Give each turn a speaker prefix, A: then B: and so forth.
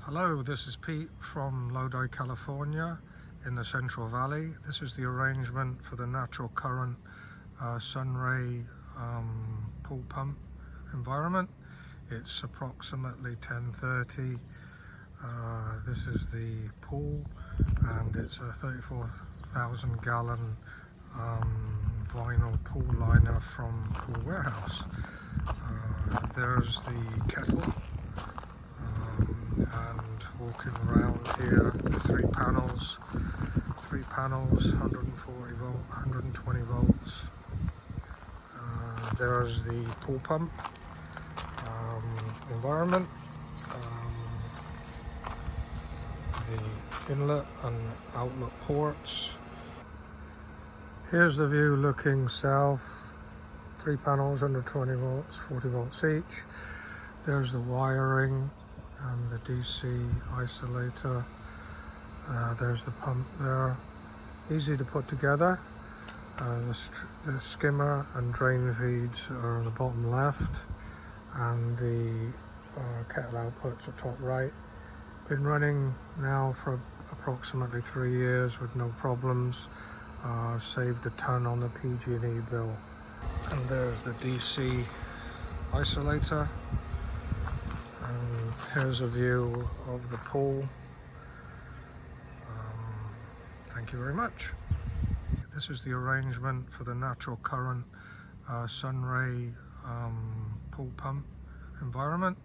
A: Hello, this is Pete from Lodi, California in the Central Valley. This is the arrangement for the natural current SunRay pool pump environment. It's approximately 10:30. This is the pool, and it's a 34,000 gallon vinyl pool liner from Pool Warehouse. There's the kettle. And walking around here, three panels, 140 volt, 120 volts. There's the pool pump environment, the inlet and outlet ports. Here's the view looking south, three panels, 120 volts, 40 volts each. There's the wiring and the DC isolator. There's the pump there, easy to put together. The skimmer and drain feeds are on the bottom left, and the kettle outputs are top right. Been running now for approximately 3 years with no problems. Saved a ton on the PG&E bill. And there's the DC isolator. And here's a view of the pool. Thank you very much. This is the arrangement for the natural current SunRay pool pump environment.